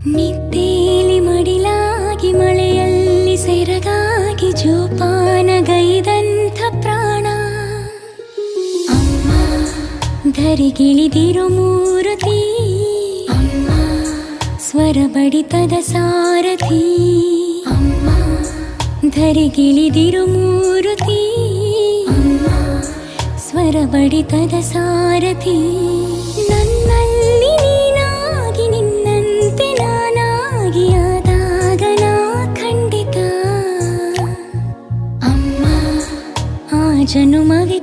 ನಿದ್ದೇಲಿ ಮಡಿಲಾಗಿ ಮಳೆಯಲ್ಲಿ ಸೆರಗಾಗಿ ಜೋಪಾನಗೈದಂಥ ಪ್ರಾಣ ಅಮ್ಮ ಧರಿಗಿಳಿದಿರೋ ಮೂರುತಿ ಅಮ್ಮ ಸ್ವರ ಬಡಿತದ ಸಾರಥಿ ಅಮ್ಮ ಧರಿಗಿಳಿದಿರೋ ಮೂರುತಿ ಅಮ್ಮ ಸ್ವರ ಬಡಿತದ ಸಾರಥಿ ನನ್ನಲ್ಲಿ ನೀನಾಗಿ ನಿನ್ನಂತೆ ನಾನಾಗಿ ಆದಾಗ ನಾ ಖಂಡಿತ ಅಮ್ಮ ಆ ಜನುಮವೇ